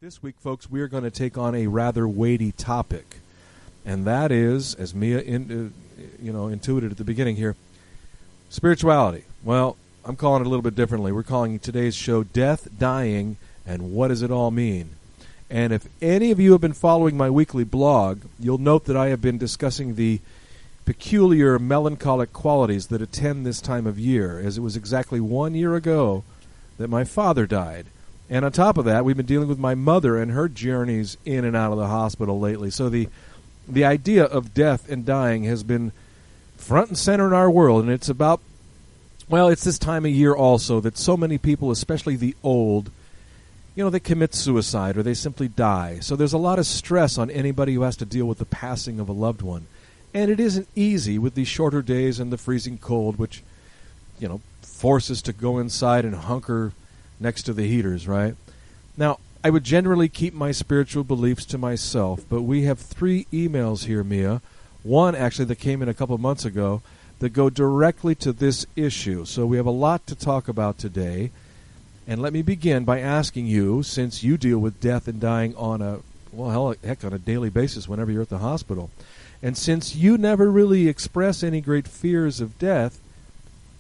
This week, folks, we are going to take on a rather weighty topic, and that is, as Mia intuited at the beginning here, spirituality. Well, I'm calling it a little bit differently. We're calling today's show Death, Dying, and What Does It All Mean? And if any of you have been following my weekly blog, you'll note that I have been discussing the peculiar melancholic qualities that attend this time of year, as it was exactly 1 year ago that my father died. And on top of that, we've been dealing with my mother and her journeys in and out of the hospital lately. So the idea of death and dying has been front and center in our world. And it's about, well, it's this time of year also that so many people, especially the old, they commit suicide or they simply die. So there's a lot of stress on anybody who has to deal with the passing of a loved one. And it isn't easy with these shorter days and the freezing cold, which, forces to go inside and hunker next to the heaters, right? Now, I would generally keep my spiritual beliefs to myself, but we have 3 emails here, Mia. One, actually, that came in a couple of months ago that go directly to this issue. So we have a lot to talk about today. And let me begin by asking you, since you deal with death and dying on on a daily basis whenever you're at the hospital, and since you never really express any great fears of death,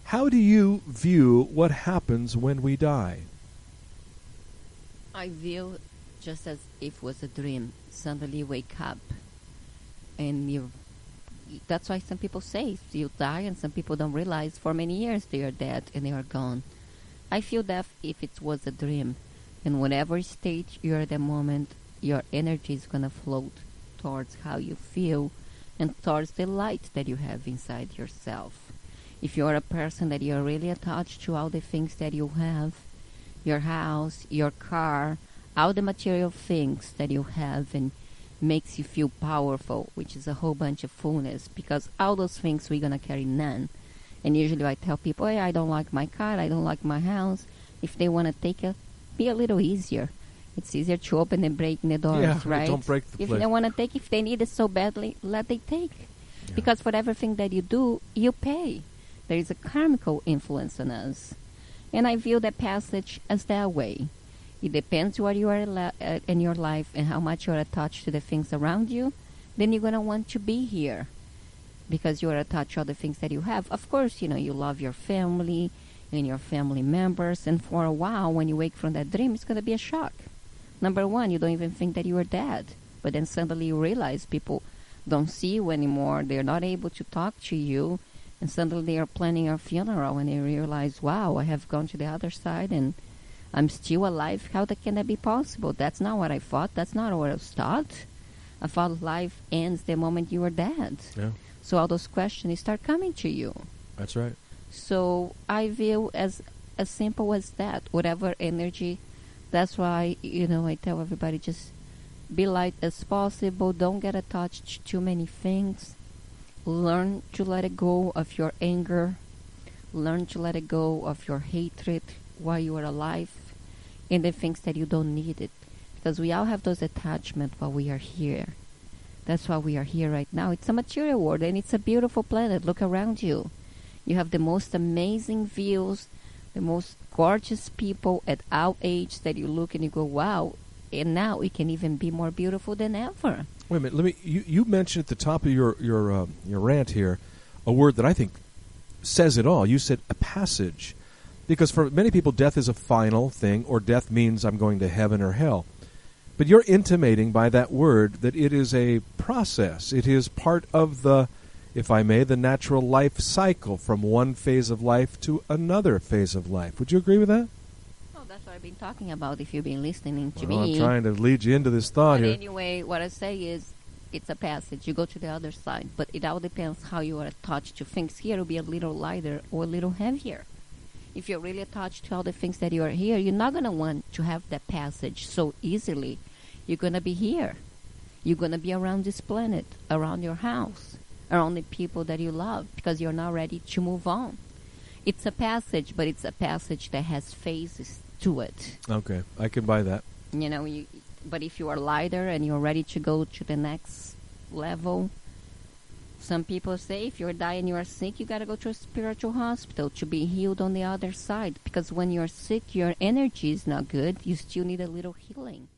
how do you view what happens when we die? I view just as if it was a dream. Suddenly you wake up, and that's why some people say you die, and some people don't realize for many years they are dead and they are gone. I feel that if it was a dream, in whatever stage you're at the moment, your energy is going to float towards how you feel and towards the light that you have inside yourself. If you're a person that you're really attached to all the things that you have, your house, your car, all the material things that you have and makes you feel powerful, which is a whole bunch of fullness, because all those things we're going to carry none. And usually I tell people, hey, I don't like my car, I don't like my house. If they want to take it, be a little easier. It's easier to open and break the doors, right? Don't break the If place. they want to take, if they need it so badly, let they take. Yeah. Because for everything that you do, you pay. There is a karmical influence on us. And I view that passage as that way. It depends where you are in your life and how much you are attached to the things around you. Then you're going to want to be here because you are attached to all the things that you have. Of course, you love your family and your family members. And for a while, when you wake from that dream, it's going to be a shock. Number one, you don't even think that you are dead. But then suddenly you realize people don't see you anymore. They're not able to talk to you. And suddenly they are planning your funeral and they realize, wow, I have gone to the other side and I'm still alive. How can that be possible? That's not what I thought. That's not what I was taught. I thought life ends the moment you are dead. Yeah. So all those questions start coming to you. That's right. So I view as simple as that. Whatever energy, that's why, I tell everybody just be light as possible. Don't get attached to too many things. Learn to let it go of your anger. Learn to let it go of your hatred while you are alive and the things that you don't need it. Because we all have those attachments while we are here. That's why we are here right now. It's a material world and it's a beautiful planet. Look around you. You have the most amazing views, the most gorgeous people at our age that you look and you go, wow, and now it can even be more beautiful than ever. Wait a minute. You mentioned at the top of your rant here a word that I think says it all. You said a passage, because for many people, death is a final thing, or death means I'm going to heaven or hell. But you're intimating by that word that it is a process. It is part of the, if I may, the natural life cycle from one phase of life to another phase of life. Would you agree with that? That's what I've been talking about if you've been listening to me. I'm trying to lead you into this thought here. Anyway, what I say is it's a passage. You go to the other side. But it all depends how you are attached to things. Here will be a little lighter or a little heavier. If you're really attached to all the things that you are here, you're not going to want to have that passage so easily. You're going to be here. You're going to be around this planet, around your house, around the people that you love, because you're not ready to move on. It's a passage, but it's a passage that has phases to it. Okay, I can buy that. But if you are lighter and you're ready to go to the next level, some people say if you're dying, you are sick, you got to go to a spiritual hospital to be healed on the other side. Because when you're sick, your energy is not good. You still need a little healing.